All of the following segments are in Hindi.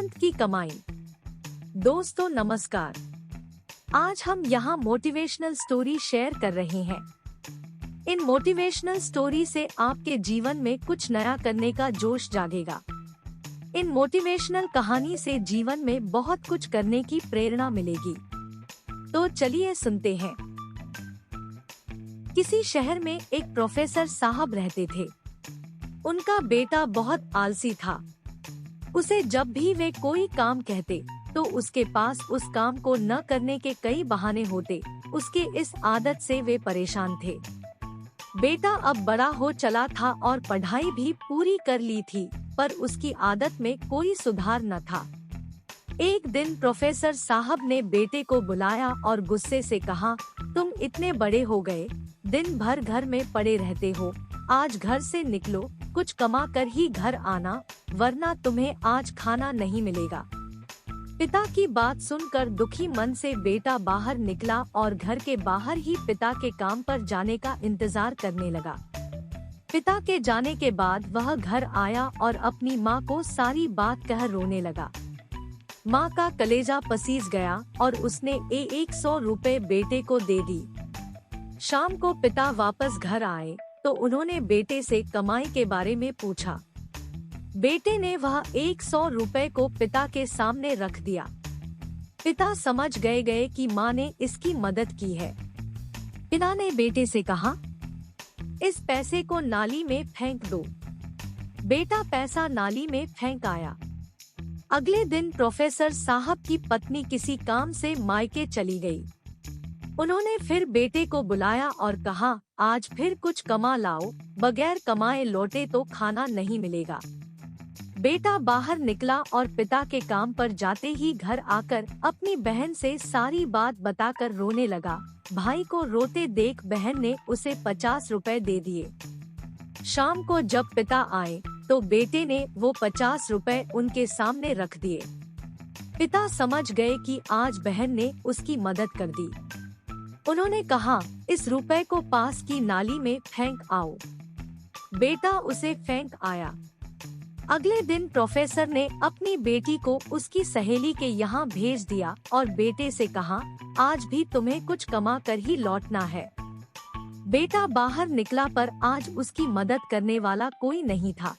मेहनत की कमाई। दोस्तों नमस्कार, आज हम यहाँ मोटिवेशनल स्टोरी शेयर कर रहे हैं। इन मोटिवेशनल स्टोरी से आपके जीवन में कुछ नया करने का जोश जागेगा। इन मोटिवेशनल कहानी से जीवन में बहुत कुछ करने की प्रेरणा मिलेगी। तो चलिए सुनते हैं। किसी शहर में एक प्रोफेसर साहब रहते थे। उनका बेटा बहुत आलसी था। उसे जब भी वे कोई काम कहते तो उसके पास उस काम को न करने के कई बहाने होते। उसके इस आदत से वे परेशान थे। बेटा अब बड़ा हो चला था और पढ़ाई भी पूरी कर ली थी, पर उसकी आदत में कोई सुधार न था। एक दिन प्रोफेसर साहब ने बेटे को बुलाया और गुस्से से कहा, तुम इतने बड़े हो गए, दिन भर घर में पड़े रहते हो। आज घर से निकलो, कुछ कमा कर ही घर आना, वरना तुम्हें आज खाना नहीं मिलेगा। पिता की बात सुनकर दुखी मन से बेटा बाहर निकला और घर के बाहर ही पिता के काम पर जाने का इंतजार करने लगा। पिता के जाने के बाद वह घर आया और अपनी माँ को सारी बात कह रोने लगा। माँ का कलेजा पसीज गया और उसने 100 रुपए बेटे को दे दी। शाम को पिता वापस घर आए तो उन्होंने बेटे से कमाई के बारे में पूछा। बेटे ने वह 100 रुपए को पिता के सामने रख दिया। पिता समझ गए कि माँ ने इसकी मदद की है। पिता ने बेटे से कहा, इस पैसे को नाली में फेंक दो। बेटा पैसा नाली में फेंक आया। अगले दिन प्रोफेसर साहब की पत्नी किसी काम से मायके चली गई। उन्होंने फिर बेटे को बुलाया और कहा, आज फिर कुछ कमा लाओ, बगैर कमाए लौटे तो खाना नहीं मिलेगा। बेटा बाहर निकला और पिता के काम पर जाते ही घर आकर अपनी बहन से सारी बात बताकर रोने लगा। भाई को रोते देख बहन ने उसे 50 रुपए दे दिए। शाम को जब पिता आए तो बेटे ने वो 50 रुपए उनके सामने रख दिए। पिता समझ गए कि आज बहन ने उसकी मदद कर दी। उन्होंने कहा, इस रुपए को पास की नाली में फेंक आओ। बेटा उसे फेंक आया। अगले दिन प्रोफेसर ने अपनी बेटी को उसकी सहेली के यहाँ भेज दिया और बेटे से कहा, आज भी तुम्हें कुछ कमा कर ही लौटना है। बेटा बाहर निकला पर आज उसकी मदद करने वाला कोई नहीं था।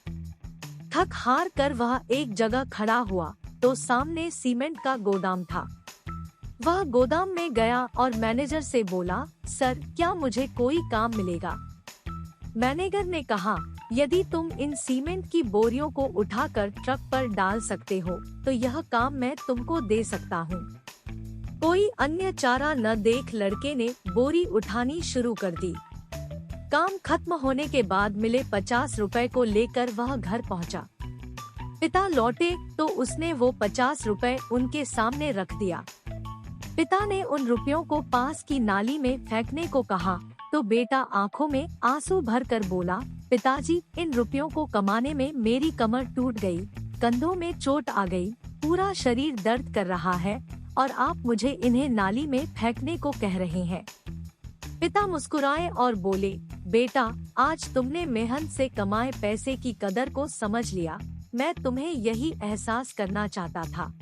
थक हार कर वह एक जगह खड़ा हुआ तो सामने सीमेंट का गोदाम था। वह गोदाम में गया और मैनेजर से बोला, सर क्या मुझे कोई काम मिलेगा? मैनेजर ने कहा, यदि तुम इन सीमेंट की बोरियों को उठाकर ट्रक पर डाल सकते हो तो यह काम मैं तुमको दे सकता हूँ। कोई अन्य चारा न देख लड़के ने बोरी उठानी शुरू कर दी। काम खत्म होने के बाद मिले 50 रुपए को लेकर वह घर पहुँचा। पिता लौटे तो उसने वो 50 रुपए उनके सामने रख दिया। पिता ने उन रुपयों को पास की नाली में फेंकने को कहा तो बेटा आंखों में आंसू भरकर बोला, पिताजी इन रुपयों को कमाने में मेरी कमर टूट गई, कंधों में चोट आ गई, पूरा शरीर दर्द कर रहा है और आप मुझे इन्हें नाली में फेंकने को कह रहे हैं। पिता मुस्कुराए और बोले, बेटा आज तुमने मेहनत से कमाए पैसे की कदर को समझ लिया। मैं तुम्हें यही एहसास करना चाहता था।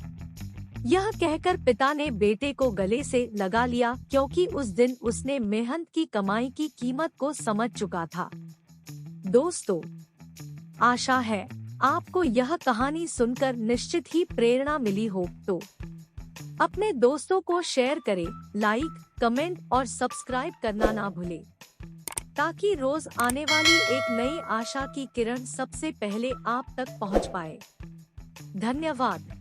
यह कहकर पिता ने बेटे को गले से लगा लिया, क्योंकि उस दिन उसने मेहनत की कमाई की कीमत को समझ चुका था। दोस्तों, आशा है आपको यह कहानी सुनकर निश्चित ही प्रेरणा मिली हो। तो अपने दोस्तों को शेयर करें, लाइक, कमेंट और सब्सक्राइब करना ना भूलें, ताकि रोज आने वाली एक नई आशा की किरण सबसे पहले आप तक पहुंच पाए। धन्यवाद।